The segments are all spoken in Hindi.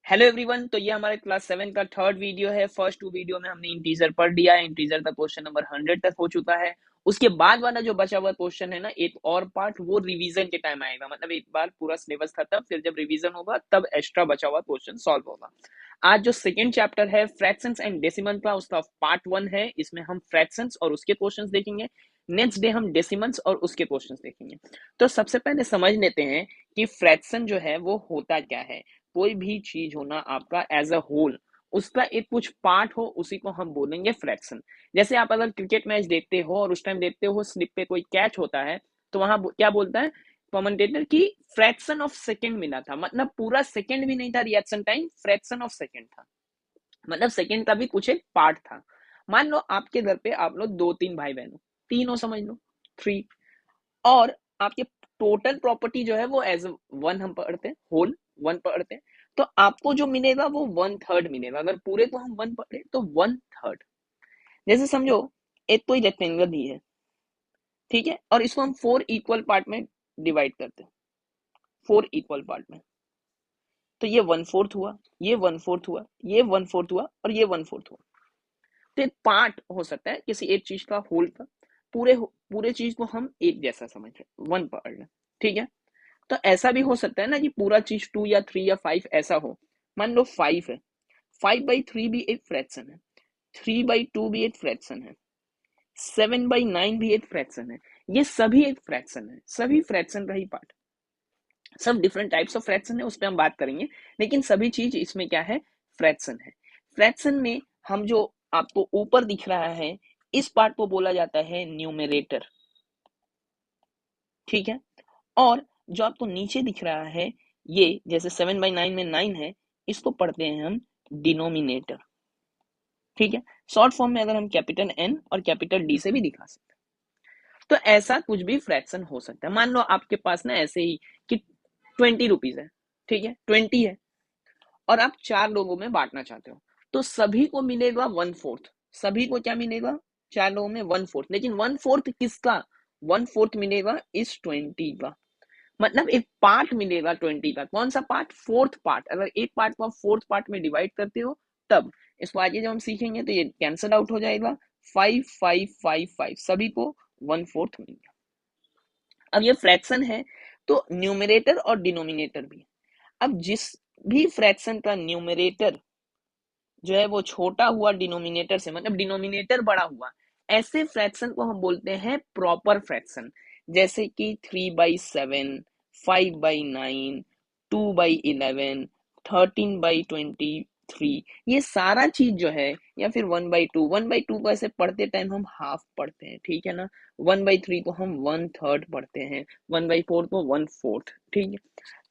Hello everyone. तो ये हमारे क्लास 7 का थर्ड वीडियो है। फर्स्ट टू वीडियो में हमने इंटीजर पढ़ लिया है। इंटीजर का क्वेश्चन नंबर 100 तक हो चुका है। उसके बाद वाला जो बचा हुआ क्वेश्चन है ना, एक और पार्ट वो रिवीजन के टाइम आएगा। मतलब एक बार पूरा सिलेबस खत्म, फिर जब रिवीजन होगा तब एक्स्ट्रा बचा हुआ क्वेश्चन सॉल्व होगा। आज जो सेकंड चैप्टर है फ्रैक्शंस एंड डेसिमल का, उसका पार्ट 1 है। इसमें हम फ्रैक्शंस और उसके क्वेश्चंस देखेंगे। नेक्स्ट डे हम डेसिमल्स और उसके क्वेश्चंस देखेंगे। तो सबसे पहले समझ लेते हैं कि फ्रैक्शन जो है वो होता क्या है। कोई भी चीज होना आपका एज अ होल, उसका एक कुछ पार्ट हो, उसी को हम बोलेंगे फ्रैक्शन। जैसे आप अगर क्रिकेट मैच देखते हो और उस टाइम देखते हो स्लिप पे कोई कैच होता है, तो वहां क्या बोलता है कमेंटेटर की, फ्रैक्शन ऑफ सेकंड मिला था। मतलब पूरा सेकंड भी नहीं था reaction time, fraction of second था। मतलब सेकंड का भी कुछ एक पार्ट था। मान लो आपके घर पे आप लोग दो तीन भाई बहन हो, तीनों समझ लो, थ्री। और आपके टोटल प्रॉपर्टी जो है वो एज वन हम पढ़ते हैं, होल वन पढ़ते हैं। तो आपको जो मिलेगा वो वन थर्ड मिलेगा। अगर पूरे को हम वन पढ़े तो वन थर्ड। जैसे समझो एक कोई रेक्टेंगल ही है, ठीक है, और इसको हम फोर इक्वल पार्ट में डिवाइड करते हैं, फोर इक्वल पार्ट में। तो ये वन फोर्थ हुआ, ये वन फोर्थ हुआ, ये वन फोर्थ हुआ और ये वन फोर्थ हुआ। तो एक पार्ट हो सकता है किसी एक चीज का, होल का। पूरे पूरे चीज को हम एक जैसा समझ रहे, वन पढ़ रहे, ठीक है। तो ऐसा भी हो सकता है ना कि पूरा चीज टू या थ्री या फाइव ऐसा हो। मान लो फाइव है, फाइव बाई थ्री भी एक फ्रैक्शन है, थ्री बाई टू भी एक फ्रैक्शन है, सेवन बाई नाइन भी एक फ्रैक्शन है। ये सभी एक फ्रैक्शन है, सभी फ्रैक्शन का ही पार्ट। सब डिफरेंट टाइप्स ऑफ फ्रैक्शन है, उस पर हम बात करेंगे। लेकिन सभी चीज इसमें क्या है, फ्रैक्शन है। फ्रैक्शन में हम जो आपको ऊपर दिख रहा है, इस पार्ट को बोला जाता है न्यूमरेटर, ठीक है। और जो आपको नीचे दिख रहा है, ये जैसे सेवन बाई नाइन में नाइन है, इसको पढ़ते हैं हम डिनोमिनेटर, ठीक है। शॉर्ट फॉर्म में अगर हम कैपिटल एन और कैपिटल डी से भी दिखा सकते हैं। तो ऐसा कुछ भी फ्रैक्शन हो सकता है। मान लो आपके पास ना ऐसे ही कि 20 रुपीज है, ठीक है, 20 है, और आप चार लोगों में बांटना चाहते हो, तो सभी को मिलेगा वन फोर्थ। सभी को क्या मिलेगा, चार लोगों में वन फोर्थ। लेकिन वन फोर्थ किसका, वन फोर्थ मिलेगा इस 20 का। मतलब एक पार्ट मिलेगा 20 का। कौन सा पार्ट, फोर्थ पार्ट। अगर एक पार्ट को आप फोर्थ पार्ट में डिवाइड करते हो तब। इसको आगे जब हम सीखेंगे तो ये कैंसल आउट हो जाएगा। फाइव फाइव फाइव फाइव, सभी को वन फोर्थ मिलेगा। अब ये फ्रैक्शन है, तो न्यूमरेटर और डिनोमिनेटर भी है। अब जिस भी फ्रैक्शन का न्यूमरेटर जो है वो छोटा हुआ डिनोमिनेटर से, मतलब डिनोमिनेटर बड़ा हुआ, ऐसे फ्रैक्शन को हम बोलते हैं प्रॉपर फ्रैक्शन। जैसे कि 3/7, 5/9, 2/11, 13/23, ये सारा चीज जो है, या फिर 1/2, 1/2 को ऐसे पढ़ते टाइम हम हाफ पढ़ते हैं, ठीक है ना। 1/3 को हम वन थर्ड पढ़ते हैं, 1/4 को वन फोर्थ, ठीक है।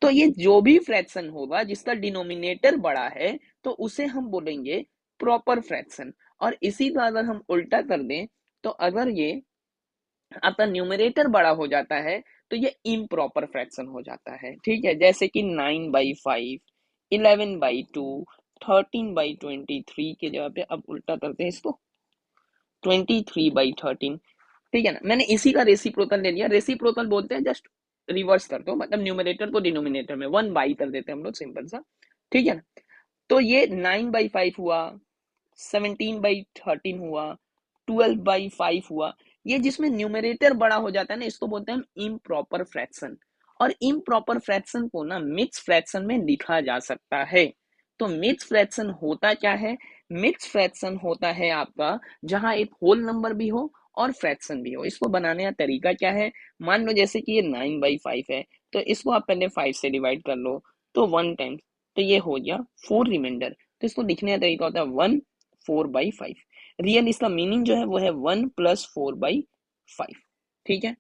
तो ये जो भी फ्रैक्शन होगा जिसका डिनोमिनेटर बड़ा है, तो उसे हम बोलेंगे प्रॉपर फ्रैक्शन। और इसी का अगर हम उल्टा कर दें, तो अगर ये आपका न्यूमरेटर बड़ा हो जाता है तो ये इम्प्रॉपर फ्रैक्शन हो जाता है, ठीक है। जैसे कि 9/5, 11/2, 13/23 के जगह पे अब उल्टा करते हैं इसको, 23/13, ठीक है ना। मैंने इसी का रेसिप्रोकल ले लिया। रेसिप्रोकल बोलते हैं जस्ट रिवर्स कर दो, मतलब न्यूमरेटर को डिनोमिनेटर में वन बाई कर देते हैं हम लोग, सिंपल सा, ठीक है ना। तो ये 9/5 हुआ, 17/13 हुआ, 12/5 हुआ। ये जिसमें न्यूमरेटर बड़ा हो जाता है ना, इसको बोलते हैं हम इम्प्रॉपर फ्रैक्शन। और इम्प्रॉपर फ्रैक्शन को ना मिक्स फ्रैक्शन में लिखा जा सकता है। तो मिक्स फ्रैक्शन होता क्या है, मिक्स फ्रैक्शन होता है आपका जहां एक होल नंबर भी हो और फ्रैक्शन भी हो। इसको बनाने का तरीका क्या है, मान लो जैसे कि ये 9/5 है, तो इसको आप पहले 5 से डिवाइड कर लो, तो वन टाइम्स, तो ये हो गया फोर रिमाइंडर। तो इसको लिखने का तरीका होता है 1/4/5। रियल इसका मीनिंग जो है वो है 1+4/5, ठीक है।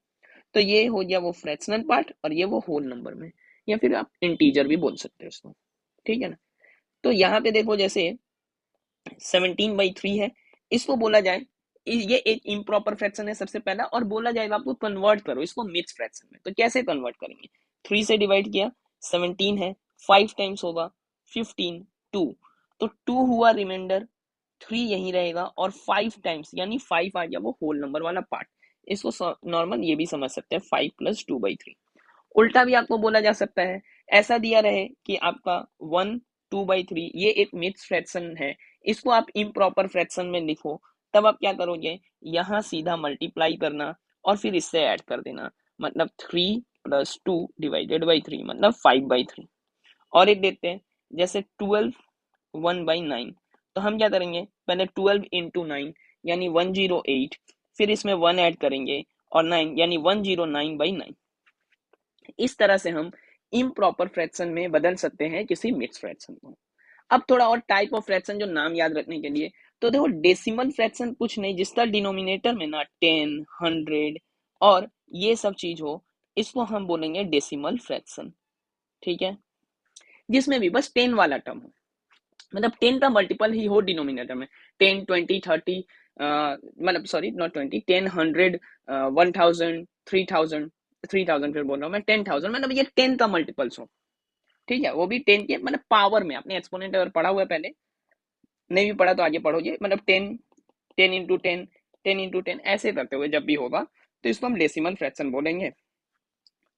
तो ये हो गया वो फ्रैक्शनल पार्ट, और ये वो होल नंबर में, या फिर आप इंटीजर भी बोल सकते हो इसको, ठीक है ना। तो यहाँ पे देखो जैसे 17/3 है, इसको बोला जाए, ये एक इम्प्रॉपर फ्रैक्शन है सबसे पहला, और बोला जाएगा आपको कन्वर्ट करो इसको मिक्स फ्रैक्शन में। तो कैसे कन्वर्ट करेंगे, 3 से डिवाइड किया, 17 है, 5 टाइम्स होगा 15, 2, तो 2 हुआ रिमाइंडर, 3 यही रहेगा, और 5 टाइम्स यानी 5 आ गया वो होल नंबर वाला पार्ट। इसको नॉर्मल ये भी समझ सकते हैं, 5+2/3। उल्टा भी आपको बोला जा सकता है, ऐसा दिया रहे कि आपका 1 2/3 ये एक मिक्स फ्रैक्शन है, इसको आप इम्प्रॉपर फ्रैक्शन में लिखो, तब आप क्या करोगे, यहाँ सीधा मल्टीप्लाई करना और फिर इससे ऐड कर देना, मतलब 3 + 2 / 3 मतलब 5/3। और एक देखते हैं, जैसे 12 1/9, तो हम क्या करेंगे, पहले 12 इंटू 9 यानी 108, फिर इसमें 1 ऐड करेंगे और 9 यानी 109/9। इस तरह से हम इम्प्रॉपर फ्रैक्शन में बदल सकते हैं किसी मिक्स फ्रैक्शन को। अब थोड़ा और टाइप ऑफ फ्रैक्शन जो नाम याद रखने के लिए, तो देखो डेसिमल फ्रैक्शन कुछ नहीं जिसका डिनोमिनेटर में ना 10 100 और ये सब चीज हो, इसको हम बोलेंगे डेसिमल फ्रैक्शन। ठीक है, जिसमें भी बस 10 वाला टर्म हो, मतलब 10 का मल्टीपल ही हो डिनोमिनेटर में, 10 20 30, मतलब सॉरी नॉट 20, 10 100 1000 3000, 3000 फिर बोल रहा हूँ मैं, 10,000, मतलब ये 10 का मल्टीपल्स हो। ठीक है, वो भी 10 के मतलब पावर में। आपने एक्सपोनेंट अगर पढ़ा हुआ है पहले, नहीं भी पढ़ा तो आगे पढ़ोगे, मतलब 10 10 इंटू 10 10 इंटू 10 ऐसे करते हुए जब भी होगा तो इसको हम डेसिमल फ्रैक्शन बोलेंगे।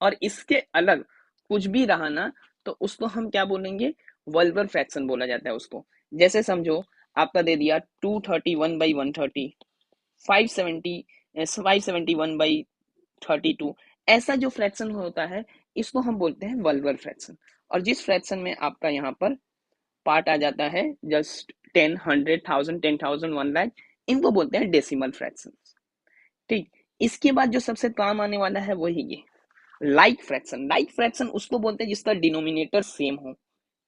और इसके अलग कुछ भी रहा ना, तो उसको हम क्या बोलेंगे, वल्गर फ्रैक्शन बोला जाता है उसको। जैसे समझो आपका दे दिया 231/130, 571/32, ऐसा जो फ्रैक्शन होता है इसको हम बोलते हैं वल्गर फ्रैक्शन। और जिस फ्रैक्शन में आपका यहाँ पर पार्ट आ जाता है जस्ट 10 100 1000 10,000 1 लाख, इनको बोलते हैं डेसिमल फ्रैक्शन। ठीक, इसके बाद जो सबसे काम आने वाला है वही ये लाइक फ्रैक्शन। लाइक फ्रैक्शन उसको बोलते हैं जिसका डिनोमिनेटर सेम हो।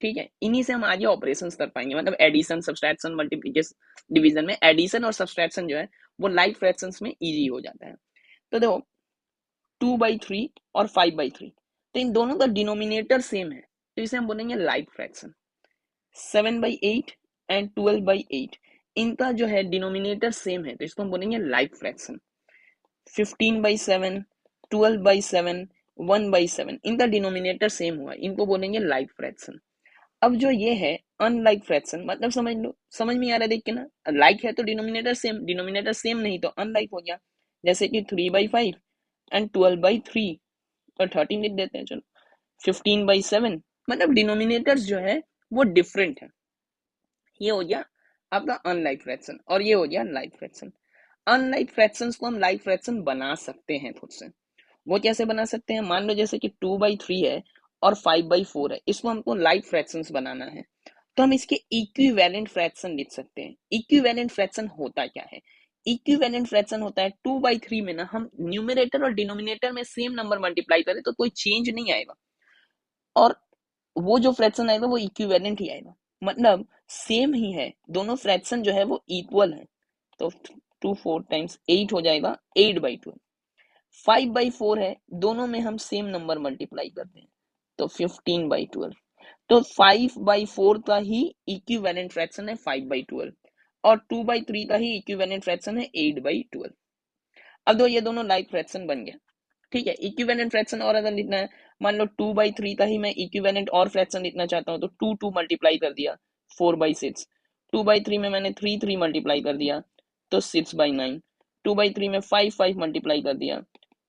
ठीक है, इन्हीं से हम आगे ऑपरेशंस कर पाएंगे, मतलब एडिशन सब्सट्रैक्शन मल्टीप्लिकेशन डिवीजन में एडिशन और सब्सट्रैक्शन जो है वो लाइक फ्रैक्शंस में इजी हो जाता है। तो देखो 2/3 और 5/3, तो इन दोनों का डिनोमिनेटर सेम है, तो इसे हम बोलेंगे लाइक फ्रैक्शन। 7/8 एंड 12/8, इनका जो है डिनोमिनेटर सेम है, तो इसको हम बोलेंगे लाइक फ्रैक्शन। 15/7 12/7 1/7, इनका डिनोमिनेटर सेम हुआ, इनको बोलेंगे लाइक फ्रैक्शन। अब जो ये है अनलाइक फ्रैक्शन, मतलब समझ लो, समझ में आ रहा है देख के ना, लाइक है तो डिनोमिनेटर सेम, डिनोमिनेटर सेम नहीं तो अनलाइक हो गया। जैसे कि 3/5 एंड 12/3, और 13 लिख देते हैं चलो, 15/7, मतलब डिनोमिनेटर्स जो है वो डिफरेंट है। ये हो गया आपका अनलाइक फ्रैक्शन, और ये हो गया लाइक फ्रैक्शन। अनलाइक फ्रैक्शंस को हम लाइक फ्रैक्शन बना सकते हैं खुद से। वो कैसे बना सकते हैं, मान लो जैसे कि 2/3 है और 5/4 है, इसको हमको लाइक फ्रैक्शंस बनाना है, तो हम इसके इक्विवेलेंट फ्रैक्शन लिख सकते हैं। इक्विवेलेंट फ्रैक्शन होता क्या है, इक्विवेलेंट फ्रैक्शन होता है 2/3 में ना हम न्यूमरेटर और डिनोमिनेटर में सेम नंबर मल्टीप्लाई करें तो कोई चेंज नहीं आएगा, और वो जो फ्रैक्शन आएगा वो इक्विवेलेंट ही आएगा, मतलब सेम ही है, दोनों फ्रैक्शन जो है वो इक्वल है। तो 2 4 टाइम्स 8 हो जाएगा 8/12। 5/4 है, दोनों में हम सेम नंबर मल्टीप्लाई करते हैं तो 15/12। तो 5/4 का ही इक्विवेलेंट फ्रैक्शन है 5/12, और 2/3 का ही इक्विवेलेंट फ्रैक्शन है 8/12। अब दो ये दोनों लाइक फ्रैक्शन बन गए। ठीक है, इक्विवेलेंट फ्रैक्शन और अगर लिखना है, मान लो 2/3 का ही मैं इक्विवेलेंट और फ्रैक्शन लिखना चाहता हूँ, तो 2 2 मल्टीप्लाई कर दिया 4/6, 2/3 में मैंने 3 3 मल्टीप्लाई कर दिया तो 6/9, 2/3 में 5 5 मल्टीप्लाई कर दिया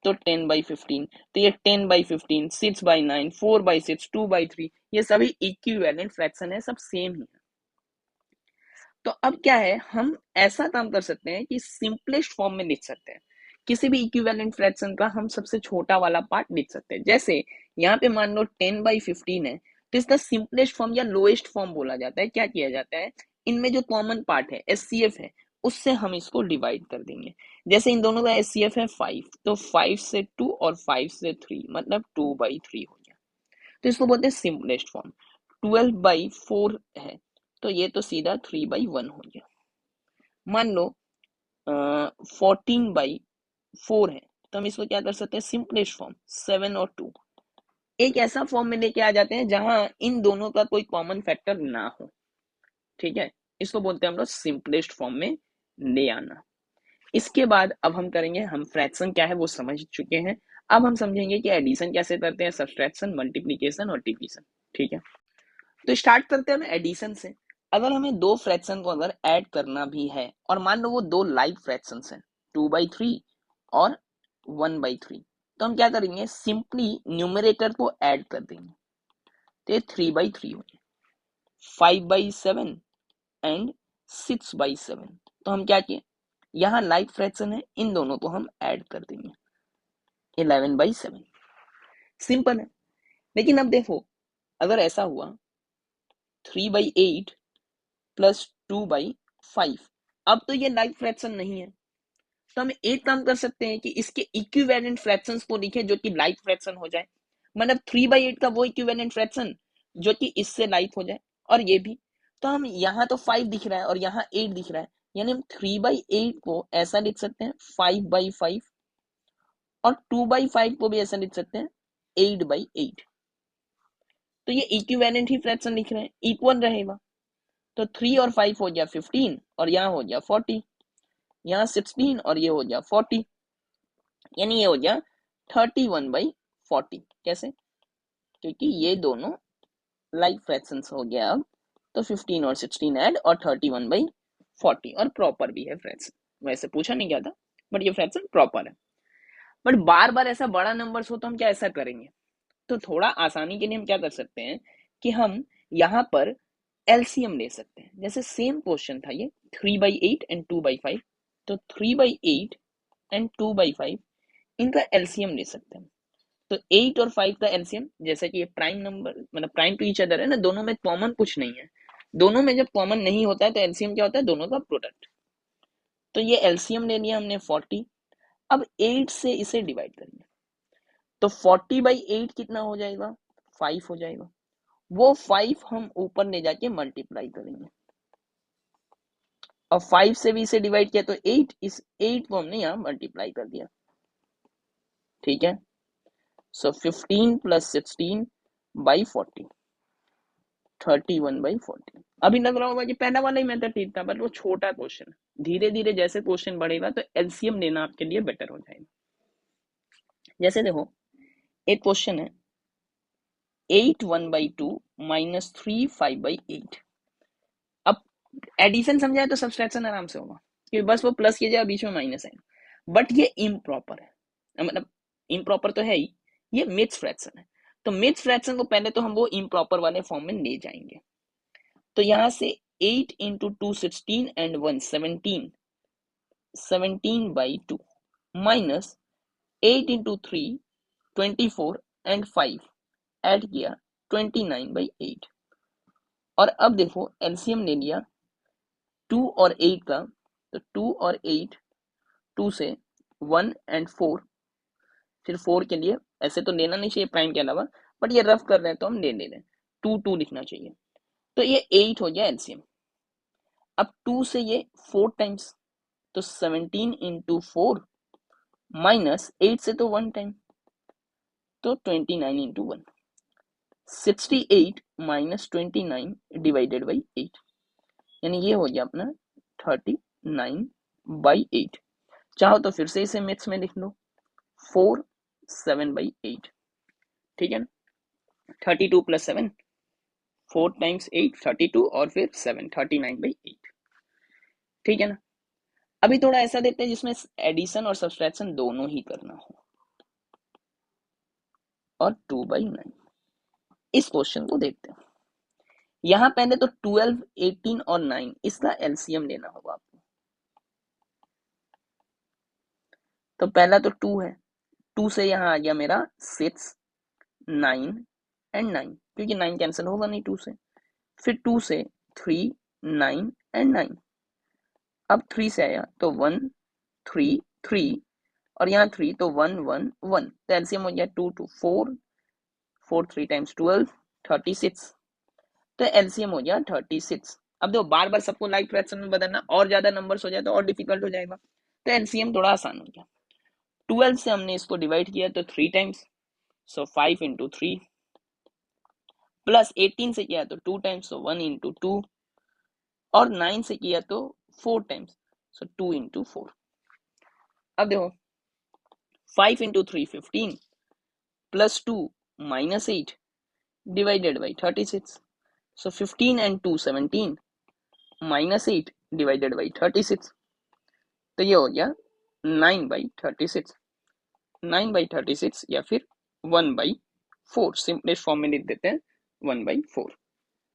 तो 10/15, तो ये 10/15 6/9 4/6 2/3, ये सभी इक्विवेलेंट फ्रैक्शन है, सब सेम ही है। तो अब क्या है, हम ऐसा काम कर सकते हैं कि सिंपलेस्ट फॉर्म में लिख सकते हैं, किसी भी इक्विवेलेंट फ्रैक्शन का हम सबसे छोटा वाला पार्ट लिख सकते हैं। जैसे यहाँ पे मान लो 10/15 है, तो इसका सिंपलेस्ट फॉर्म या लोएस्ट फॉर्म बोला जाता है। क्या किया जाता है, इनमें जो कॉमन पार्ट है एचसीएफ है, उससे हम इसको डिवाइड कर देंगे। जैसे इन दोनों का एचसीएफ है 5, तो 5 से 2 और 5 से 3 मतलब 2/3 हो गया, तो इसको बोलते हैं सिंपलेस्ट फॉर्म। 12/4 है, तो ये तो सीधा 3/1 हो गया। मान लो 14/4 है, तो हम इसको क्या कर सकते हैं, सिंपलेस्ट फॉर्म 7 और 2, एक ऐसा फॉर्म में लेके आ जाते हैं जहां इन दोनों का कोई कॉमन फैक्टर ना हो। ठीक है, इसको बोलते हैं हम लोग सिंपलेस्ट फॉर्म में ले आना। इसके बाद अब हम करेंगे, हम फ्रैक्शन क्या है वो समझ चुके हैं, अब हम समझेंगे कि एडिशन कैसे करते हैं, सब्सट्रैक्शन मल्टीप्लीकेशन और डिवीजन। ठीक है, तो स्टार्ट करते हैं हम एडिशन से। अगर हमें दो फ्रैक्शन को अगर ऐड करना भी है, और मान लो वो दो लाइक फ्रैक्शंस हैं 2/3 और 1/3, तो हम क्या करेंगे, सिंपली न्यूमरेटर को ऐड कर देंगे, तो ये 3/3 हो गया। 5/7 एंड 6/7। तो हम क्या किए, यहाँ लाइक फ्रैक्शन है, इन दोनों को हम ऐड कर देंगे 11/7। सिंपल है। लेकिन अब देखो, अगर ऐसा हुआ 3/8 प्लस 2/5, अब तो ये लाइक फ्रैक्शन नहीं है, तो हम एक काम कर सकते हैं कि इसके इक्विवेलेंट फ्रैक्शंस को लिखें जो कि लाइक फ्रैक्शन हो जाए। मतलब 3/8 का वो इक्विवेलेंट फ्रैक्शन जो कि इससे लाइक हो जाए, और ये भी। तो हम यहाँ तो 5 दिख रहा है और यहाँ 8 दिख रहा है, यानी हम 3/8 को ऐसा लिख सकते हैं 5/5, और 2/5 को भी ऐसा लिख सकते हैं 8/8। तो ये इक्विवेलेंट ही फ्रैक्शन लिख रहे हैं, इक्वल रहेगा। तो 3 और 5 हो गया 15, और यहाँ हो गया 40, यहाँ 16 और ये हो गया 40, यानी ये हो गया 31/40। कैसे? क्योंकि ये दोनों लाइक फ्रैक्शंस हो गया अब। तो 15 और 16 ऐड और 31/40, और प्रॉपर भी है फ्रैक्शन। वैसे पूछा नहीं गया था, बट ये फ्रैक्शन प्रॉपर है। बट बार बार ऐसा बड़ा नंबर्स हो तो हम क्या ऐसा करेंगे, तो थोड़ा आसानी के लिए हम क्या कर सकते हैं कि हम यहाँ पर एलसीएम ले सकते हैं। जैसे सेम क्वेश्चन था ये 3/8 एंड 2/5, तो 3/8 एंड 2/5 इनका एलसीएम ले सकते हैं। तो 8 और 5 का एलसीएम, जैसे कि ये प्राइम नंबर मतलब प्राइम टू ईच अदर है ना, दोनों में कॉमन कुछ नहीं है। दोनों में जब कॉमन नहीं होता है तो एलसीएम क्या होता है, दोनों का प्रोडक्ट। तो ये एलसीएम ले लिया हमने 40। अब 8 से इसे डिवाइड करेंगे, तो 40/8 कितना हो जाएगा, 5 हो जाएगा। वो 5 हम ऊपर ले जाके मल्टीप्लाई करेंगे, और 5 से भी इसे डिवाइड किया तो 8, इस 8 को हमने यहाँ मल्टीप्लाई कर दिया। ठीक है, सो 15 + 16/40, 31/40। अभी लग रहा होगा कि पहला वाला ही मेथड ठीक था, बट वो छोटा क्वेश्चन। धीरे धीरे जैसे क्वेश्चन बढ़ेगा तो एलसीएम लेना आपके लिए बेटर हो जाएगा। जैसे देखो, एक क्वेश्चन है 8 1/2 - 3 5/8। अब एडिशन समझाए तो सब्सट्रैक्शन आराम से होगा, कि बस वो प्लस किया जाए बीच में माइनस है। बट ये इम्प्रॉपर है, मतलब इम्प्रॉपर तो है ही, ये मिक्स फ्रैक्शन है। तो मिक्स फ्रैक्शन को पहले तो हम वो इम्प्रॉपर वाले फॉर्म में ले जाएंगे। तो यहां से 8 × 2 16 एंड 1 17, 17/2 माइनस 8 × 3 24 एंड 5 ऐड किया 29/8। और अब देखो एलसीएम ले लिया 2 और 8 का, तो 2 और 8, 2 से 1 एंड 4, फिर 4 के लिए ऐसे तो लेना नहीं चाहिए प्राइम के अलावा, बट ये रफ कर रहे हैं तो हम ले रहे हैं, 2 2 लिखना चाहिए। तो ये 8 हो गया एलसीएम। अब 2 से ये 4 टाइम्स, तो 17 × 4 माइनस 8 से तो 1 टाइम, तो 29 × 1, 68 - 29 डिवाइडेड बाई 8, यानी ये हो गया अपना 39/8। चाहो तो फिर से इसे मिक्स में लिख लो 4 7/8। ठीक है ना, 32 + 7, 4 × 8 32, और फिर 7 39/8। ठीक है ना। अभी थोड़ा ऐसा देखते हैं जिसमें एडिशन और सब्सट्रैक्शन दोनों ही करना हो, और 2/9। इस क्वेश्चन को देखते हैं। यहां पहले तो 12 18 और 9 इसका एलसीएम लेना होगा आपको। तो पहला तो 2 है, 2 से यहां आ गया मेरा 6 9 एंड 9, क्योंकि 9 कैंसिल होगा नहीं 2 से। फिर 2 से 3 9 एंड 9। अब 3 से आया तो 1 3 3, और यहाँ 3 तो 1 1 1, तो एलसीएम हो गया 2 2 4, 4 3 टाइम्स 12 36, तो एलसीएम हो गया 36। अब देखो बार बार सबको लाइक फ्रैक्शन में बदलना, और ज्यादा नंबर्स हो जाए तो और डिफिकल्ट हो जाएगा, तो एलसीएम थोड़ा आसान हो गया। 12 से हमने इसको डिवाइड किया तो 3 टाइम्स, सो 5 × 3, प्लस 18 से किया तो 2 टाइम्स, सो 1 × 2, और 9 से किया तो 4 टाइम्स, सो 2 × 4। अब देखो 5 × 3 15, plus 2 -8 divided by 36, so 15 and 2 17, -8 divided by 36, तो ये हो गया 9/36, 9/36, या फिर 1/4, सिंपलेस्ट फॉर्म में लिख देते हैं 1/4।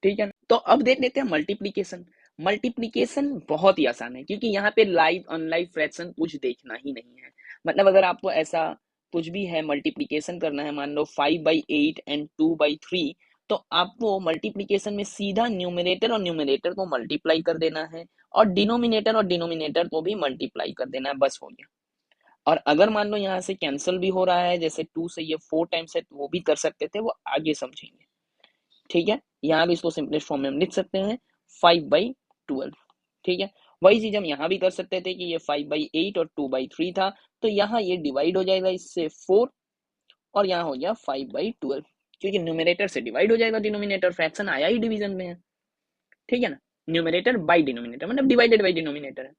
ठीक है ना। तो अब देख लेते हैं मल्टीप्लीकेशन। मल्टीप्लीकेशन बहुत ही आसान है, क्योंकि यहाँ पे लाइव अनलाइव फ्रैक्शन कुछ देखना ही नहीं है। मतलब अगर आपको ऐसा कुछ भी है मल्टीप्लीकेशन करना है, मान लो 5/8 एंड 2/3, तो आपको मल्टीप्लीकेशन में सीधा न्यूमरेटर और न्यूमरेटर को मल्टीप्लाई कर देना है, और डिनोमिनेटर और डिनोमिनेटर को भी मल्टीप्लाई कर देना है, बस हो गया। और अगर मान लो यहाँ से कैंसिल भी हो रहा है, जैसे 2 से ये 4 टाइम्स है, तो वो भी कर सकते थे, वो आगे समझेंगे। ठीक है, यहाँ भी इसको सिंपलेस्ट फॉर्म में हम लिख सकते हैं 5/12। ठीक है, वही चीज हम यहाँ भी कर सकते थे कि ये 5/8 और 2/3 था, तो यहाँ ये डिवाइड हो जाएगा इससे 4, और यहाँ हो गया 5/12, क्योंकि न्यूमरेटर से डिवाइड हो जाएगा डिनोमिनेटर, फ्रैक्शन आया ही डिवीजन में है। ठीक है ना, न्यूमरेटर बाई डिनोमिनेटर मतलब डिवाइडेड बाई डिनोमिनेटर है।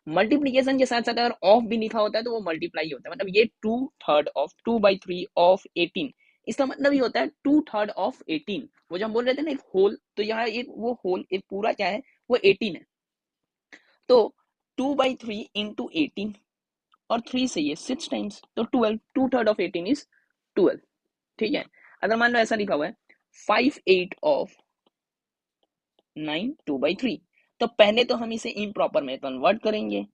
मल्टीप्लीकेशन के साथ साथ अगर ऑफ भी लिखा होता है तो वो मल्टीप्लाई होता है, मतलब ये 2/3 ऑफ 2/3 ऑफ 18, इसका मतलब ये होता है 2/3 ऑफ 18। वो जो हम बोल रहे थे ना एक होल, तो यहाँ एक वो होल एक पूरा क्या है, वो 18 है। तो 2/3 इंटू 18, और 3 से ये 6 टाइम्स, तो 12, 2/3 ऑफ 18 इज 12। ठीक है, अगर मान लो ऐसा लिखा हुआ है 5/8 ऑफ 9 2/3, तो पहले तो हम इसे इम्प्रॉपर में कन्वर्ट करेंगे,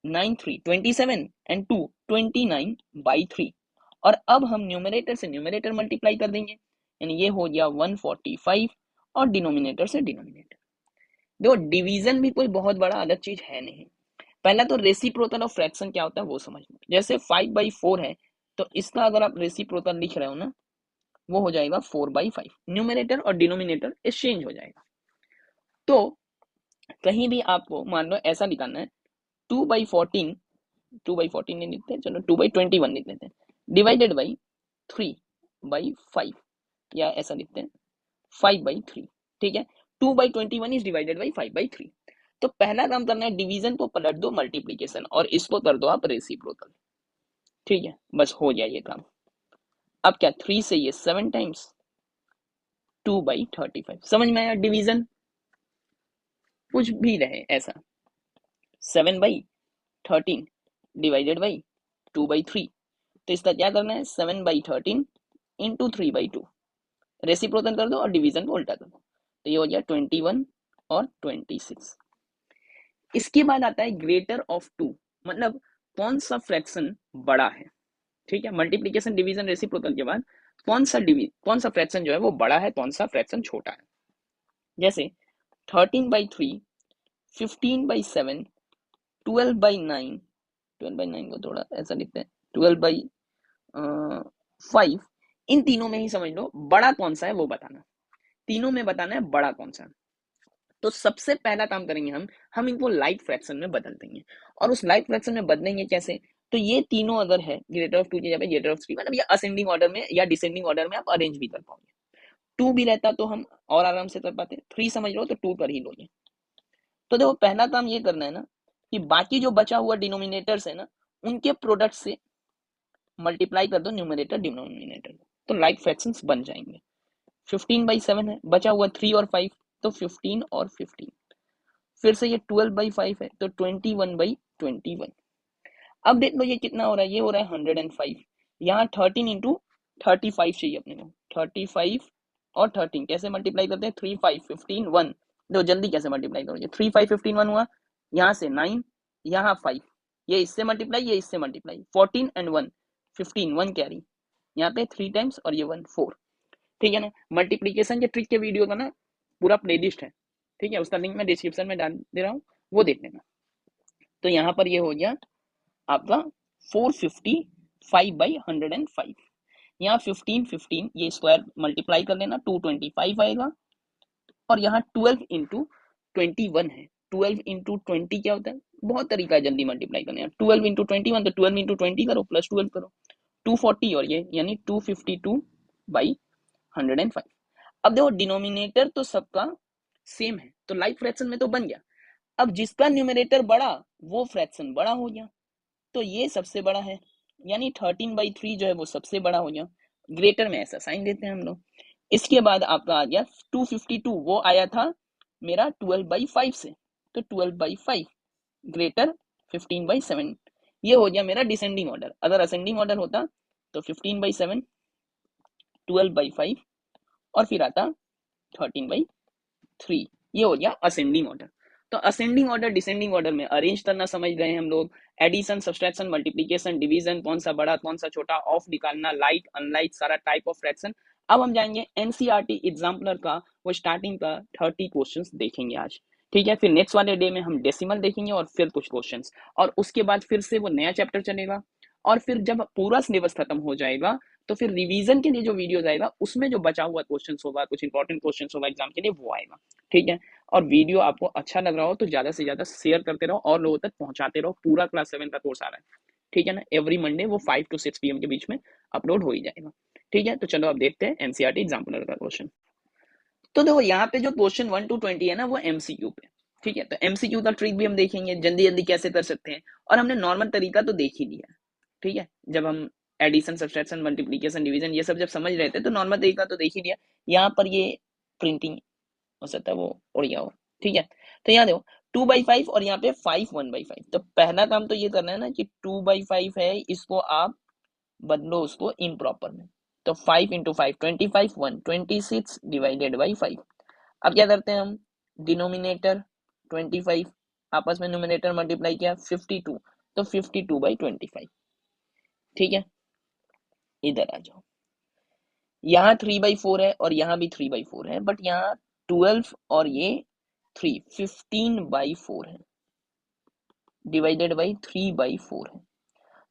9 3 27 एंड 2 29/3, और अब हम न्यूमरेटर से न्यूमरेटर मल्टीप्लाई कर देंगे, यानी ये हो गया 145, और डिनोमिनेटर से डिनोमिनेटर। देखो डिवीजन भी कोई बहुत बड़ा अलग चीज है नहीं। पहला तो रेसिप्रोकल ऑफ फ्रैक्शन क्या होता है वो समझ लो। जैसे 5/4 है, तो इसका अगर आप रेसिप्रोकल लिख रहे हो ना, वो हो जाएगा 4/5, न्यूमरेटर और डिनोमिनेटर एक्सचेंज हो जाएगा। तो कहीं भी आपको मान लो ऐसा निकालना है 2/14, 2/14 नहीं लिखते, चलो 2/21 लिख लेते हैं, डिवाइडेड बाई 3/5, या ऐसा लिखते हैं 5/3। ठीक है, 2/21 इज डिवाइडेड बाई 5/3। तो पहला काम करना है, डिवीजन को पलट दो मल्टीप्लीकेशन, और इसको कर दो आप रेसिप्रोकल। ठीक है, बस हो गया ये काम। अब क्या, 3 से ये 7 टाइम्स, 2/35, समझ में आया डिवीजन? कुछ भी रहे ऐसा, 7/13 डिवाइडेड बाई 2/3, तो इसका क्या करना है 7/13 इंटू 3/2, रेसिप्रोकल कर दो और डिवीजन को उल्टा कर दो, तो ये हो गया 21 और 26। इसके बाद आता है ग्रेटर ऑफ 2, मतलब कौन सा फ्रैक्शन बड़ा है। ठीक है, मल्टीप्लीकेशन डिवीजन रेसिप्रोकल के बाद कौन सा फ्रैक्शन जो है वो बड़ा है, कौन सा फ्रैक्शन छोटा है। जैसे 13/3, 15/7, 12/9, 12/9 को थोड़ा ऐसा लिखते हैं 12/5, इन तीनों में ही समझ लो बड़ा कौन सा है वो बताना, तीनों में बताना है बड़ा कौन सा। तो सबसे पहला काम करेंगे हम इनको लाइट फ्रैक्शन में बदल देंगे। और उस लाइट फ्रैक्शन में बदलेंगे कैसे, तो ये तीनों अगर है ग्रेटर ऑफ 2 की जगह ग्रेटर ऑफ 3, मतलब ये असेंडिंग ऑर्डर में या डिसेंडिंग ऑर्डर में आप अरेंज भी कर पाओगे। 2 भी रहता तो हम और आराम से कर पाते, 3 समझ लो तो 2 कर ही लोगे। तो देखो पहला काम ये करना है ना, कि बाकी जो बचा हुआ डिनोमिनेटर्स है ना, उनके प्रोडक्ट से मल्टीप्लाई कर दो न्यूमरेटर डिनोमिनेटर, तो लाइक फ्रैक्शंस बन जाएंगे। 15/7 है, बचा हुआ 3 और 5, तो 15 और 15। फिर से ये 12/5 है, तो 21/21। अब देख लो ये कितना हो रहा है, ये हो रहा है 105। यहाँ 13 इंटू 35 चाहिए अपने को, 35 और 13 कैसे मल्टीप्लाई करते हैं, 3 5 15 1। देखो जल्दी कैसे मल्टीप्लाई करोगे, 3 5 15 1 हुआ, यहाँ से 9, यहाँ 5, ये इससे मल्टीप्लाई, ये इससे मल्टीप्लाई, 14 एंड 1 15, 1 कैरी, यहाँ पे 3 टाइम्स और ये 1 4। ठीक है ना, मल्टीप्लीकेशन के ट्रिक के वीडियो का ना पूरा प्लेलिस्ट है, ठीक है, उसका लिंक मैं डिस्क्रिप्शन में डाल दे रहा हूँ, वो देख लेना। तो यहाँ पर ये हो गया आपका 455/105। यहाँ 15 15 ये स्क्वायर मल्टीप्लाई कर लेना, 225 आएगा, और यहाँ 12 इंटू 21 है, 12 इंटू 20 क्या होता है, बहुत तरीका है जल्दी मल्टीप्लाई करने का, 12 इंटू 21, तो 12 इंटू 20 करो प्लस 12 करो, 240, और ये यानी 252/105। अब देखो डिनोमिनेटर तो सबका सेम है, तो लाइक फ्रैक्शन में तो बन गया। अब जिसका न्यूमरेटर बड़ा वो फ्रैक्शन बड़ा हो गया, तो ये सबसे बड़ा है, यानी 13/3 जो है वो सबसे बड़ा हो गया, ग्रेटर में ऐसा साइन देते हैं हम लोग। इसके बाद आपका आ गया 252, वो आया था मेरा 12/5 से, तो 12/5 ग्रेटर 15/7, ये हो गया मेरा डिसेंडिंग ऑर्डर। अगर असेंडिंग ऑर्डर होता तो 15/7, 12/5, और फिर आता 13/3। 3, ये हो गया असेंडिंग ऑर्डर। तो असेंडिंग ऑर्डर डिसेंडिंग ऑर्डर में अरेंज करना समझ गए हम लोग, एडिशन सब्सट्रैक्शन मल्टीप्लीकेशन डिवीजन, कौन सा बड़ा कौन सा छोटा, ऑफ निकालना, लाइक अनलाइक, सारा टाइप ऑफ फ्रैक्शन। अब हम जाएंगे एनसीईआरटी एग्जाम्पलर का वो स्टार्टिंग का 30 क्वेश्चंस देखेंगे आज, ठीक है। फिर नेक्स्ट वाले डे में हम डेसिमल देखेंगे और फिर कुछ क्वेश्चंस, और उसके बाद फिर से वो नया चैप्टर चलेगा। और फिर जब पूरा सिलेबस खत्म हो जाएगा तो फिर रिवीजन के लिए जो वीडियो आएगा उसमें जो बचा हुआ क्वेश्चन होगा, कुछ इंपॉर्टेंट क्वेश्चन होगा एग्जाम के लिए, वो आएगा, ठीक है। और वीडियो आपको अच्छा लग रहा हो तो ज्यादा से ज्यादा शेयर करते रहो और लोगों तक पहुंचाते रहो। पूरा क्लास 7 का कोर्स आ रहा है, ठीक है ना। एवरी मंडे वो 5 to 6 PM के बीच में अपलोड हो ही जाएगा, ठीक है। तो चलो अब देखते हैं एनसीईआरटी एग्जाम्पलर का क्वेश्चन। तो देखो यहाँ पे जो क्वेश्चन 1 to 20 है ना वो एमसीक्यू पे, ठीक है। तो एमसीक्यू का ट्रिक भी हम देखेंगे, जल्दी जल्दी कैसे कर सकते हैं। और हमने नॉर्मल तरीका तो देख ही लिया, ठीक है। जब हम एडिशन सब्सट्रैक्शन मल्टीप्लीकेशन डिवीजन ये सब जब समझ रहे थे तो नॉर्मल तरीका तो देख ही लिया। यहाँ पर ये प्रिंटिंग हो सकता है वो उड़ गया हो, ठीक है। तो यहाँ देखो 2/5 और यहाँ पे 5 1/5। तो पहला काम तो ये करना है ना कि 2/5 है, इसको आप बदलो उसको इम्प्रॉपर में। तो 5 into 5 25, 1 26 डिवाइडेड बाई 5। अब क्या करते हैं हम, डिनोमिनेटर 25 आपस में न्यूमिनेटर मल्टीप्लाई किया 52, तो 52/25, ठीक है। इधर आ जाओ, यहाँ 3/4 है और यहाँ भी 3/4 है, बट यहाँ 12 और ये 3 15/4 है, डिवाइडेड बाई 3/4 है।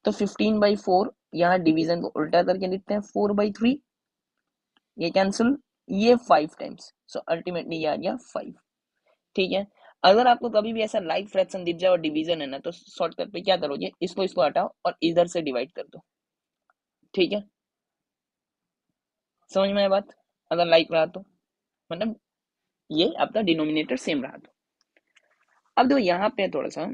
तो 15/4 यहाँ डिवीजन को उल्टा करके लिखते हैं 4/3, ये कैंसिल, ये 5 टाइम्स, सो अल्टीमेटली ये आ गया 5, ठीक है। अगर आपको कभी भी ऐसा लाइक फ्रैक्शन दिख जाए और डिवीजन है ना, तो शॉर्टकट पे क्या करोगे, इसको हटाओ और इधर से डिवाइड कर दो, ठीक है। समझ में आया बात, अगर लाइक रहा तो मतलब ये आपका डिनोमिनेटर सेम रहा तो। अब देखो यहाँ पे थोड़ा सा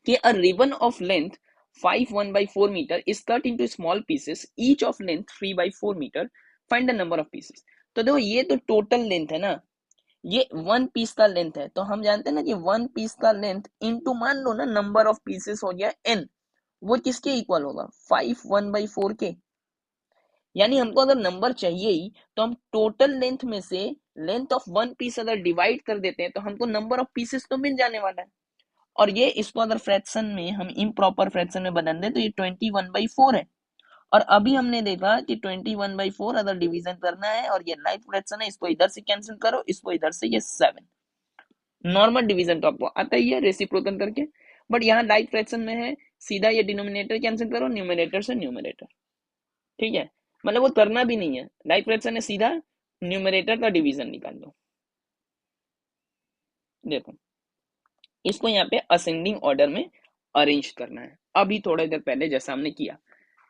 कि a ribbon of length 5 1/4 meter is cut into small pieces each of length 3/4 meter, find the number of pieces। तो देखो ये तो टोटल लेंथ है ना, ये 1 पीस का लेंथ है, तो हम जानते हैं ना कि 1 पीस का लेंथ इनटू मान लो ना नंबर ऑफ पीसेस हो गया n, वो किसके इक्वल होगा 5 1/4 के। यानी हमको अगर नंबर चाहिए ही तो हम टोटल लेंथ में से लेंथ ऑफ 1 पीस अगर डिवाइड कर देते हैं तो हमको नंबर ऑफ पीसेस तो मिल जाने वाला है। और ये इसको अगर फ्रैक्शन में हम इम्प्रॉपर फ्रैक्शन में बदल दें तो ये 21/4 है। और अभी हमने देखा कि 21/4 अगर डिवीजन करना है और ये लाइक फ्रैक्शन है, इसको इधर से कैंसिल करो, इसको इधर से, ये 7। नॉर्मल डिवीजन तो आपको आता ही है रेसिप्रोकल करके, बट यहाँ लाइक फ्रैक्शन में है, सीधा ये डिनोमिनेटर कैंसिल करो, न्यूमरेटर से न्यूमरेटर, ठीक है। मतलब वो करना भी नहीं है, लाइक फ्रैक्शन है, सीधा न्यूमरेटर का डिवीजन निकाल लो। देखो इसको यहाँ पे असेंडिंग ऑर्डर में अरेंज करना है, अभी थोड़ा देर पहले जैसा हमने किया।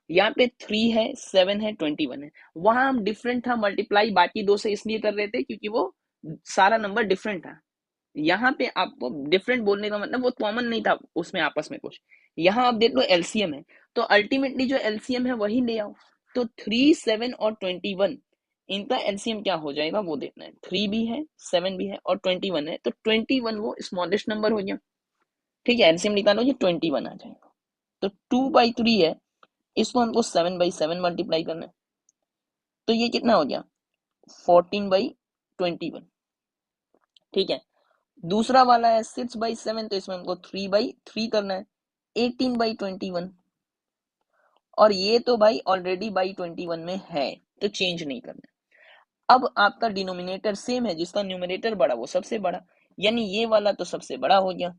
यहाँ पे 3 है 7 है 21 है, वहां हम डिफरेंट था मल्टीप्लाई बाकी दो से इसलिए कर रहे थे क्योंकि वो सारा नंबर डिफरेंट था। यहाँ पे आपको डिफरेंट बोलने का मतलब वो कॉमन नहीं था उसमें आपस में कुछ। यहाँ आप देख लो एलसीएम है, तो अल्टीमेटली जो एलसीएम है वही ले आओ। तो 3 7 और 21 इनका एलसीएम क्या हो जाएगा वो देखना है। 3 भी है 7 भी है और 21 है, तो 21 वो स्मॉलेस्ट नंबर हो गया, ठीक है। एलसीएम निकालो, ये 21 आ जाएगा। तो 2/3 है, इसको हमको 7/7 मल्टीप्लाई करना है, तो ये कितना हो गया 14/21, ठीक है। दूसरा वाला है 6/7, तो इसमें हमको 3/3 करना है, 18/21। और ये तो भाई ऑलरेडी बाई 21 में है, तो चेंज नहीं करना है। अब आपका डिनोमिनेटर सेम है, जिसका न्यूमरेटर बड़ा वो सबसे बड़ा, यानी ये वाला तो सबसे बड़ा हो गया।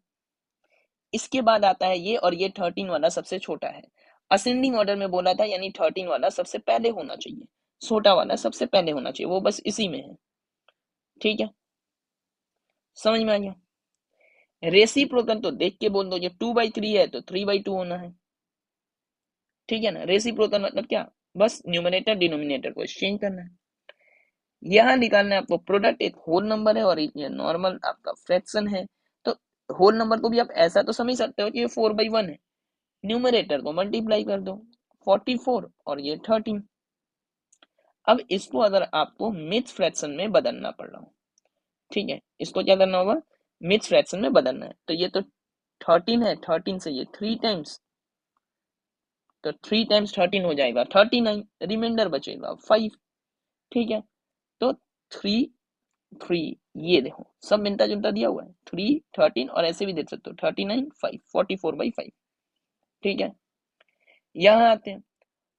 इसके बाद आता है ये, और ये 13 वाला सबसे छोटा है। असेंडिंग ऑर्डर में बोला था, यानी 13 वाला सबसे पहले होना चाहिए, छोटा वाला सबसे पहले होना चाहिए, वो बस इसी में है, ठीक है। समझ में आ गया। रेसिप्रोकल तो देख के बोल दो, ये 2/3 है तो 3/2 होना है, ठीक है ना। रेसिप्रोकल मतलब क्या, बस न्यूमरेटर डिनोमिनेटर को एक्सचेंज करना है। यहाँ निकालना है आपको प्रोडक्ट, एक होल नंबर है और ये नॉर्मल आपका फ्रैक्शन है। तो होल नंबर को भी आप ऐसा तो समझ सकते हो कि ये 4/1 है, न्यूमरेटर को मल्टीप्लाई कर दो 44 और ये 13। अब इसको अगर आपको मिक्स फ्रैक्शन में बदलना पड़ रहा हो, ठीक है, इसको क्या करना होगा, मिक्स फ्रैक्शन में बदलना है। तो ये तो 13 है, 13 से ये 3 टाइम्स, तो 3 टाइम्स 13 हो जाएगा 39, रिमाइंडर बचेगा 5, ठीक है। तो 3 3 ये देखो सब मिलता जुलता दिया हुआ है, 3, 13 और ऐसे भी देख सकते हो 39, 5, 44/5। ठीक है, यहाँ आते हैं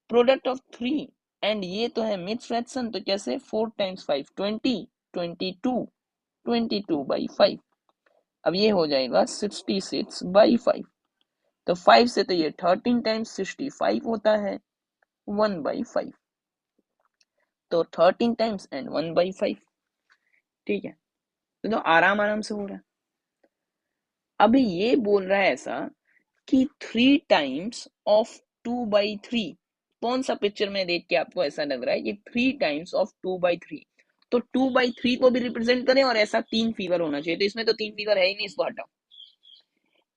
प्रोडक्ट ऑफ 3 एंड ये तो है मिड फ्रैक्शन, तो कैसे 4 टाइम्स 5 20, 22, 22/5। अब ये हो जाएगा 66/5। तो 5 से तो ये 13 टाइम्स 65 होता है 1/5। तो 13 टाइम्स एंड 1/5। ठीक है, तो आराम आराम से हो रहा है। अभी ये बोल रहा है ऐसा कि 3 टाइम्स ऑफ 2/3। कौन सा पिक्चर में देख के आपको ऐसा लग रहा है कि 3 टाइम्स ऑफ 2/3? तो 2/3 को भी रिप्रेजेंट करें और ऐसा 3 फिगर होना चाहिए, तो इसमें तो 3 फिगर है ही नहीं, इसको हटाओ।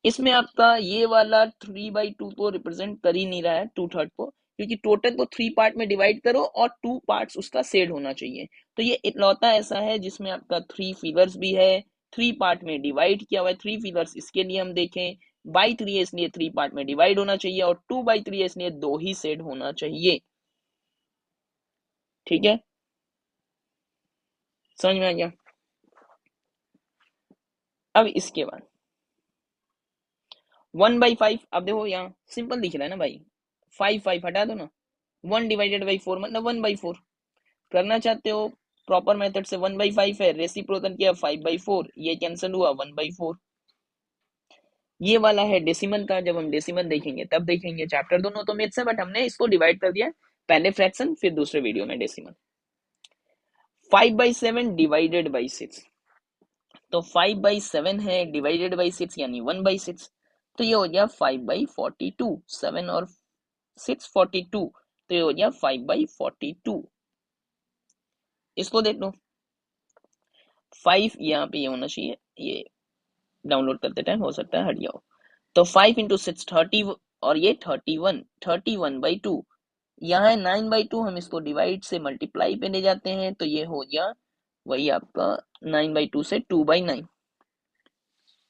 इसमें आपका ये वाला 3/2 को रिप्रेजेंट कर ही नहीं रहा है, 2/3 को, क्योंकि टोटल को 3 पार्ट में डिवाइड करो और 2 पार्ट्स उसका शेड होना चाहिए। तो ये इकलौता ऐसा है जिसमें आपका 3 फिगर्स भी है, 3 पार्ट में डिवाइड किया हुआ है। 3 फिगर्स इसके लिए हम देखें, बाई 3 है इसलिए 3 पार्ट में डिवाइड होना चाहिए, और 2/3 है इसलिए 2 ही शेड होना चाहिए। ठीक है, समझ में आ गया? अब इसके बाद 1/5। अब देखो यहाँ सिंपल दिख रहा है ना भाई, 5 5 हटा दो ना, 1/4 मतलब 1/4। करना चाहते हो प्रॉपर मेथड से 1/5 है, रेसिप्रोकल किया 5/4, ये कैंसिल हुआ 1/4। ये वाला है डेसिमल का, जब हम डेसिमल देखेंगे तब देखेंगे, चैप्टर दोनों तो मेथ्स है बट हमने इसको डिवाइड कर दिया, पहले फ्रैक्शन फिर दूसरे वीडियो में डेसिमल। 5/7 डिवाइडेड बाई 6, तो 5/7 है डिवाइडेड बाई 6 यानी 1/6, तो ये हो गया 5/42। 7 और 6 42, तो ये हो गया 5/42। इसको देख लो, 5 यहाँ पे ये होना चाहिए, ये डाउनलोड करते टाइम हो सकता है हट गया हो। तो 5 इंटू 6 30, और ये 31, 31/2। यहाँ है 9/2, हम इसको डिवाइड से मल्टीप्लाई पे ले जाते हैं, तो ये हो गया वही आपका 9/2 से 2/9।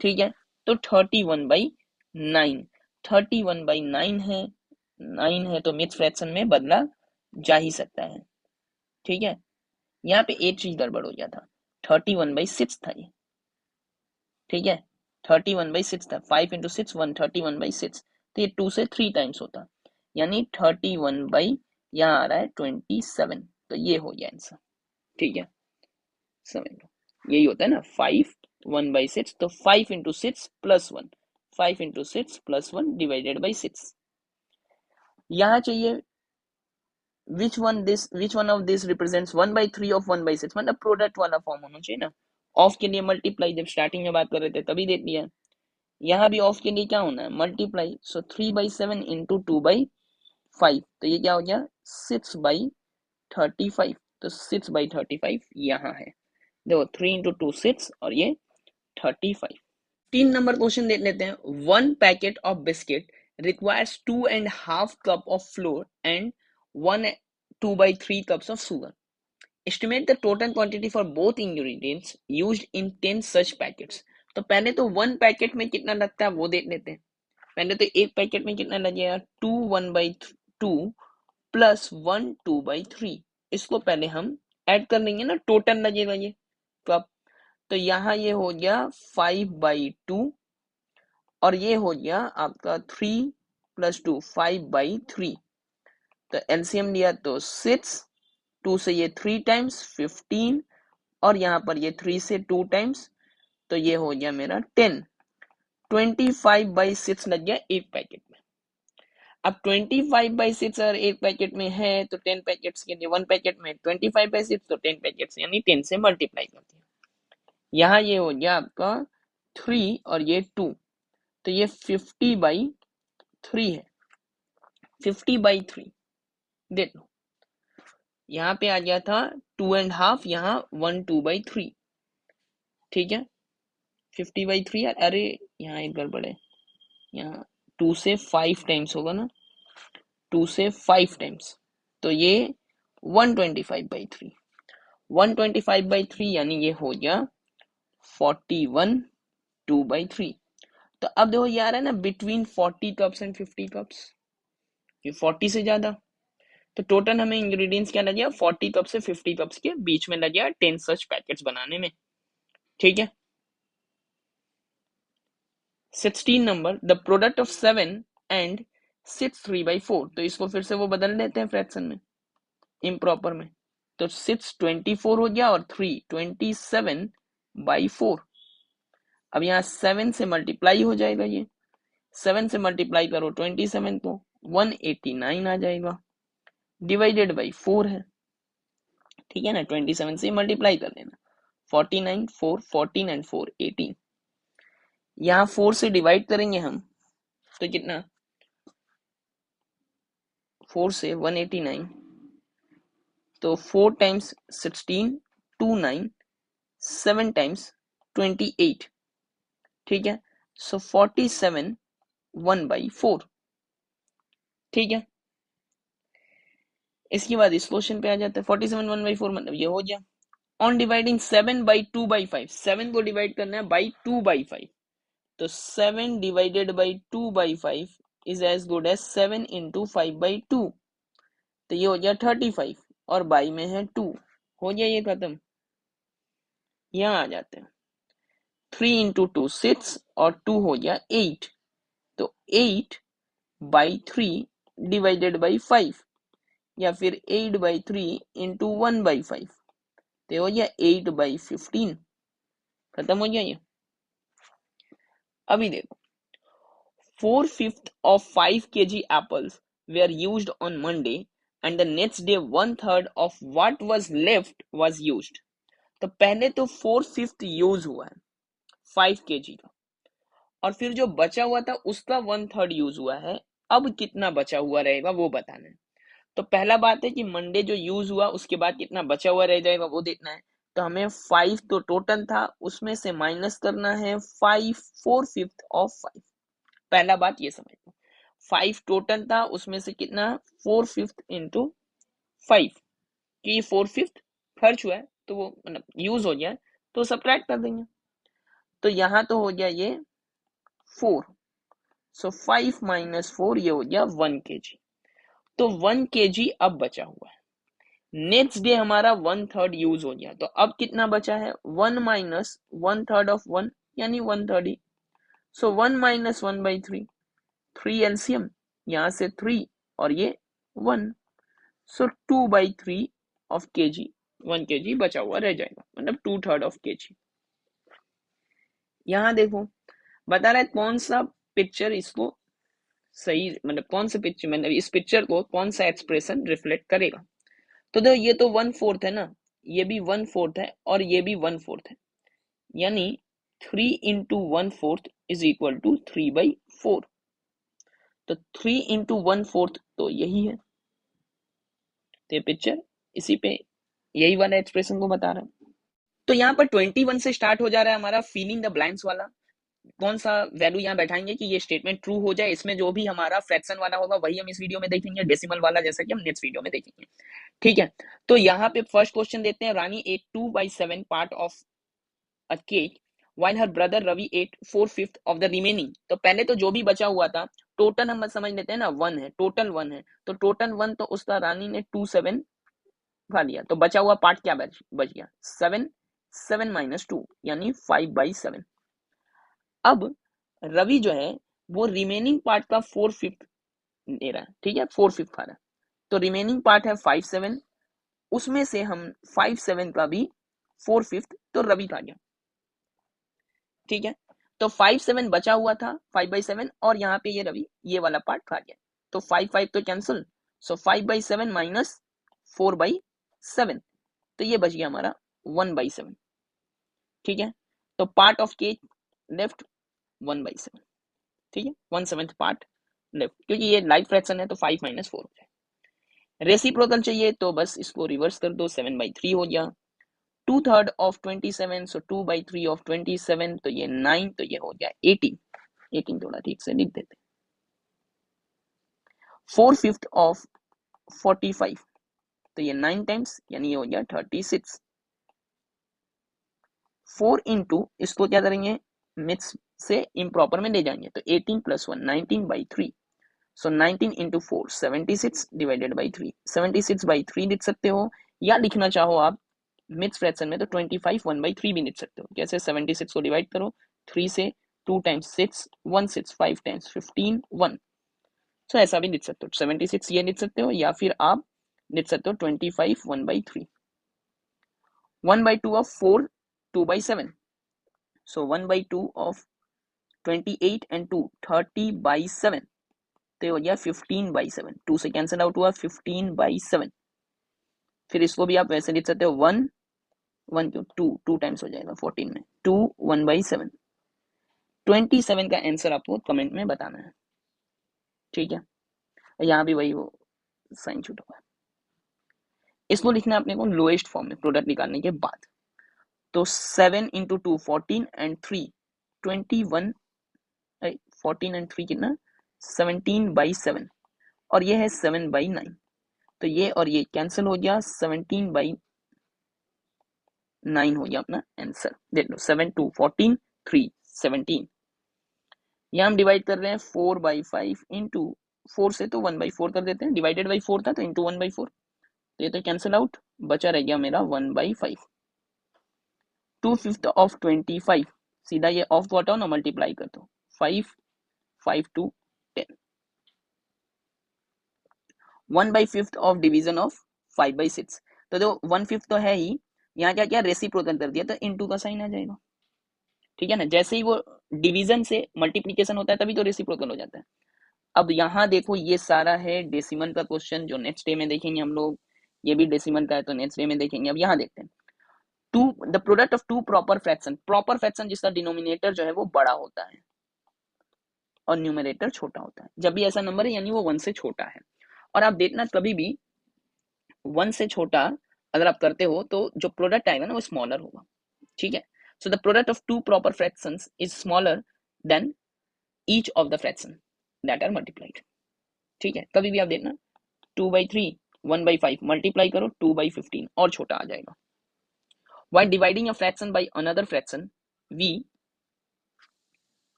ठीक है, तो 31/9, 31/9 है, 9 है तो मिक्स फ्रैक्शन में बदला जा ही सकता है। ठीक है, यहाँ पे एक चीज गड़बड़ हो गया था, 31/6 था ये। ठीक है, 31/6 था, 5 इंटू 6 131/6, तो ये 2 से 3 टाइम्स होता, यानी 31 बाई यहाँ आ रहा है 27, तो ये हो गया आंसर। ठीक है, समझ लो, यही होता है ना 5 1/6, तो 5 into 6 plus 1, 5 into 6 plus 1 divided by 6। यहाँ चाहिए which one of this represents 1/3 of 1/6, मतलब प्रोडक्ट वाला फॉर्म होना चाहिए ना। ऑफ के लिए मल्टीप्लाई, जब स्टार्टिंग में बात कर रहे थे तभी दे दिया, यहाँ भी ऑफ के लिए क्या होना है मल्टीप्लाई, सो 3/7 इंटू 2/5, तो ये क्या हो गया 6/35, तो 6/35 यहाँ है। देखो 3 इंटू 2 6 और ये 35। 3 नंबर क्वेश्चन देख लेते हैं। 1 packet of biscuit requires 2.5 cup of floor and 2/3 cups of sugar. Estimate the total quantity for both ingredients used in 10 such packets. तो पहले तो 1 पैकेट में कितना लगता है वो देख लेते हैं। पहले तो एक पैकेट में कितना लगेगा 2 1/2 प्लस 1 2/3, इसको पहले हम ऐड कर लेंगे ना, टोटल लगेगा ये। तो अब तो यहाँ ये हो गया 5/2 और ये हो गया आपका 3 + 2 5/3, तो एलसीएम लिया तो 6, 2 से ये 3 टाइम्स 15, और यहाँ पर ये 3 से 2 टाइम्स, तो ये हो गया मेरा 10, 25/6 लग गया एक पैकेट में। अब 25/6 अगर एक पैकेट में है तो 10 पैकेट्स के लिए 1 पैकेट में 25/6, तो 10 पैकेट्स यानी 10 से मल्टीप्लाई करते हैं। यहाँ ये हो गया आपका 3 और ये 2, तो ये 50/3 है, 50/3 देख लो। यहाँ पे आ गया था 2.5, यहाँ 1 2/3। ठीक है, 50/3 यार, अरे यहाँ एक गड़बड़ है, यहाँ 2 से 5 टाइम्स होगा ना, 2 से 5 टाइम्स, तो ये 125/3, 125/3 यानी ये हो गया 41 2/3। तो अब देखो यार है ना बिटवीन 40 कप्स एंड 50 कप्स, ये 40 से ज्यादा, तो टोटल हमें इंग्रेडिएंट्स क्या लगे 40 कप से 50 कप्स के बीच में लगे 10 सच पैकेट्स बनाने में। ठीक है। 16 number, the product of 7 and 6 3/4, तो इसको फिर से वो बदल देते हैं फ्रैक्शन में, इम्प्रॉपर में, तो 6 24 हो गया और 3 27/4। अब यहाँ 7 से मल्टीप्लाई हो जाएगा, ये 7 से मल्टीप्लाई करो 27 तो 189 आ जाएगा, डिवाइडेड बाई 4 है, ठीक है ना। 27 से मल्टीप्लाई कर लेना, 49 4 14 एंड 4 18, यहाँ 4 से डिवाइड करेंगे हम तो कितना, 4 से 189, तो 4 टाइम्स 16 2 9, 7 टाइम्स 28, ठीक है। सो 47 1/4, ठीक है। इसके बाद इस क्वेश्चन पे आ जाता है, 47 1/4 मतलब ये हो गया। ऑन डिवाइडिंग 7 बाई 2/5, 7 को डिवाइड करना है बाई 2/5, तो 7 divided by 2/5 is as good as 7 into 5/2, तो ये हो गया 35 और बाई में है 2, हो गया ये खत्म। यहाँ आ जाते हैं, 3 इंटू 2 6 और 2 हो गया 8, तो 8/3 डिवाइडेड बाई 5, या फिर 8/3 इंटू 1/5, तो हो गया 8/15, खत्म हो गया ये। अभी देखो, 4/5 of 5 kg apples were used on Monday and the next day 1/3 of what was left was used। तो पहले तो 4/5 यूज हुआ है 5 kg का, और फिर जो बचा हुआ था उसका 1/3 यूज हुआ है, अब कितना बचा हुआ रहेगा वो बताना है। तो पहला बात है कि मंडे जो यूज हुआ उसके बाद कितना बचा हुआ रह जाएगा वो देखना है। तो हमें 5 तो टोटल था, उसमें से माइनस करना है 5 4/5 ऑफ 5, पहला बात ये समझ लो। 5 टोटल था, उसमें से कितना 4/5 इंटू 5, कि ये 4/5 खर्च हुआ है तो वो मतलब यूज हो गया है, तो सब्ट्रैक्ट कर देंगे। तो यहाँ तो हो गया ये 4, सो 5 - 4 ये हो गया 1 kg, तो 1 kg अब बचा हुआ है। नेक्स्ट डे हमारा 1/3 यूज हो गया, तो अब कितना बचा है 1 माइनस 1/3 ऑफ 1 यानी 1/3 ही, सो 1 - 1/3, 3 एलसीएम, यहाँ से 3 और ये 1, सो 2/3 ऑफ केजी, 1 kg बचा हुआ रह जाएगा, मतलब 2/3 ऑफ kg। यहाँ देखो बता रहा है कौन सा पिक्चर इसको सही, मतलब कौन सा पिक्चर, मतलब इस पिक्चर को कौन सा एक्सप्रेशन रिफ्लेक्ट करेगा। तो देखो ये तो 1/4 है ना, ये भी 1/4 है और ये भी 1/4 है, यानी 3 इंटू 1/4 इज इक्वल टू 3/4, तो 3 इंटू 1/4 तो यही है, तो ये पिक्चर इसी पे यही वाला एक्सप्रेशन को बता रहा है। तो यहाँ पर 21 से स्टार्ट हो जा रहा है हमारा फिलिंग द ब्लैंक्स वाला, कौन सा वैल्यू यहाँ बैठाएंगे कि ये स्टेटमेंट ट्रू हो जाए। इसमें जो भी हमारा फ्रैक्शन वाला होगा वही हम इस वीडियो में देखेंगे, डेसिमल वाला जैसा कि हम नेक्स्ट वीडियो में देखेंगे, ठीक है। तो यहाँ पे फर्स्ट क्वेश्चन देते हैं, Rani ate 2/7 part of a cake while her brother Ravi ate 4/5 of the remaining। तो पहले तो जो भी बचा हुआ था टोटल हम समझ लेते हैं ना, 1 है, टोटल 1 है, तो टोटल 1, तो उसका रानी ने 2/7 खा लिया, तो बचा हुआ पार्ट क्या बच गया 7, 7 - 2 यानी 5/7। अब रवि जो है वो रिमेनिंग पार्ट का 4/5 ले रहा है, ठीक है, 4/5 खा रहा है, तो रिमेनिंग पार्ट है 5/7, उसमें से हम 5/7 का भी 4/5 तो रवि खा गया, ठीक है। तो 5/7 बचा हुआ था 5/7, और यहाँ पे ये रवि ये वाला पार्ट खा गया, तो 5/5 तो कैंसिल, सो 5/7 माइनस 4/7, तो ये बच गया हमारा 1/7, ठीक है। तो पार्ट ऑफ के लेफ्ट 1/7, ठीक है, 1/7 पार्ट लेफ्ट, क्योंकि ये लाइफ फ्रैक्शन है तो 5 - 4 हो जाए। रेसिप्रोकल चाहिए तो बस इसको रिवर्स कर दो, 7/3 हो गया, 2/3 ऑफ 27, सो 2/3 ऑफ 27, तो ये 9, तो ये हो गया 18 थोड़ा ठीक से लिख देते, 4/5 ऑफ 45, तो ये 9 टाइम्स यानी ये हो गया 36, 4 इंटू इसको क्या करेंगे मिक्स से इम्प्रॉपर में ले जाएंगे, तो 18 + 1 19/3, सो 19 इंटू 4 76 डिवाइडेड बाई 3, 76/3 लिख सकते हो, या लिखना चाहो आप मिक्स फ्रैक्शन में तो 25 1/3 भी लिख सकते हो। कैसे? 76 को डिवाइड करो 3 से, 2 टाइम्स 6 1 6, 5 टाइम्स 15 1। सो ऐसा भी लिख सकते हो, 76 ये लिख सकते हो, या फिर आप लिख सकते हो 25 1/3। 1/2 ऑफ 4 2/7, सो 1/2 ऑफ 28 एंड 2 30/7, तो ये हो गया 15/7। 2 से कैंसिल आउट हुआ 15/7। फिर इसको भी आप वैसे लिख सकते हो 1 1 क्यों 2 2 टाइम्स हो जाएगा 14 में, 2 1/7। 27 का आंसर आपको कमेंट में बताना है, ठीक है। यहाँ भी वही वो साइन छूटा हुआ है। इसको लिखना है अपने को लोएस्ट फॉर्म में प्रोडक्ट निकालने के बाद। तो 7 इंटू 2 14 एंड 3 21, 14 एंड 3 कितना 17/7, और ये है 7/9, तो ये और ये कैंसिल हो गया, 17/9 हो गया अपना आंसर। देख लो 7 2 14 3 17। यहाँ हम डिवाइड कर रहे हैं 4/5 इंटू 4 से तो 1/4 कर देते हैं, डिवाइडेड बाई 4 था तो इंटू 1/4, तो ये तो कैंसिल आउट, बचा रह गया मेरा 1/5। 2/5 ऑफ 25, सीधा ये ऑफ को हटाओ ना, मल्टीप्लाई कर दो 5 5 2 10। 1/5 ऑफ डिवीजन ऑफ 5/6, तो देखो 1/5 तो है ही, यहाँ क्या क्या रेसिप्रोकल कर दिया तो इनटू का साइन आ जाएगा, ठीक है ना। जैसे ही वो डिवीजन से मल्टीप्लीकेशन होता है तभी तो रेसिप्रोकल हो जाता है। अब यहाँ देखो ये सारा है डेसिमल का क्वेश्चन, जो नेक्स्ट डे में देखेंगे हम लोग, ये भी डेसिमल का है तो नेक्स्ट डे में देखेंगे। अब यहाँ देखते हैं the product of two proper fraction, proper fraction जिसका डिनोमिनेटर जो है वो बड़ा होता है और न्यूमरेटर छोटा होता है। जब भी ऐसा नंबर है यानी वो 1 से छोटा है। और आप देखना कभी भी 1 से छोटा अगर आप करते हो तो जो प्रोडक्ट आएगा ना वो स्मॉलर होगा, ठीक है। So the product of two proper fractions is smaller than each of the fraction that are multiplied, ठीक है। कभी भी आप देखना 2/3 1/5 मल्टीप्लाई करो 2/15 और छोटा आ जाएगा। While dividing a fraction by another fraction, we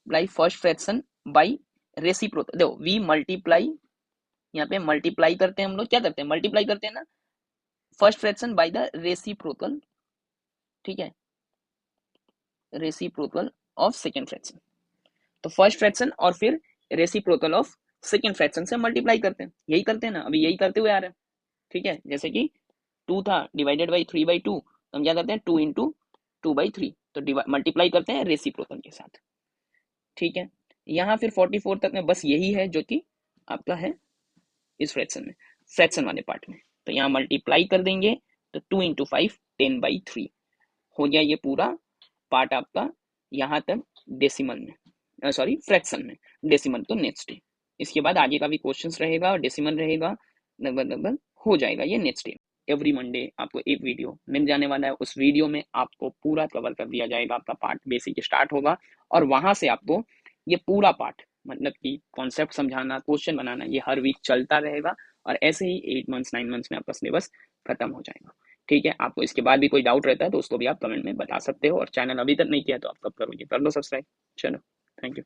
multiply first fraction by reciprocal। देखो we multiply, यहाँ पे मल्टीप्लाई करते हैं हम लोग, क्या करते हैं मल्टीप्लाई करते हैं ना, first fraction by the reciprocal, ठीक है, रेसिप्रोकल ऑफ सेकेंड फ्रैक्शन। तो फर्स्ट फ्रैक्शन और फिर रेसिप्रोकल ऑफ सेकेंड फ्रैक्शन से मल्टीप्लाई करते हैं, यही करते हैं ना, अभी यही करते हुए आ रहे हैं, ठीक है। जैसे कि 2 था डिवाइडेड बाई 3/2, तो हम क्या करते हैं 2 इंटू 2/3, तो मल्टीप्लाई करते हैं रेसिप्रोकल के साथ, ठीक है। यहाँ फिर 44 तक में बस यही है जो कि आपका है इस फ्रैक्शन में, फ्रैक्शन वाले पार्ट में। तो यहाँ मल्टीप्लाई कर देंगे तो 2 इंटू 5 10/3 हो गया ये पूरा पार्ट आपका यहाँ तक डेसिमल में, सॉरी फ्रैक्शन में। डेसिमल तो नेक्स्ट डे, इसके बाद आगे का भी क्वेश्चंस रहेगा और डेसिमल रहेगा, लगभग हो जाएगा ये नेक्स्ट डे। एवरी मंडे आपको एक वीडियो मिल जाने वाला है, उस वीडियो में आपको पूरा कवर कर दिया जाएगा, आपका पार्ट बेसिक स्टार्ट होगा और वहां से आपको ये पूरा पार्ट मतलब कि कॉन्सेप्ट समझाना, क्वेश्चन बनाना, ये हर वीक चलता रहेगा और ऐसे ही 8 मंथ्स 9 मंथ्स में आपका सिलेबस खत्म हो जाएगा, ठीक है। आपको इसके बाद भी कोई डाउट रहता है तो उसको भी आप कमेंट में बता सकते हो, और चैनल अभी तक नहीं किया तो आप कब करोगे, कर लो सब्सक्राइब। चलो, थैंक यू।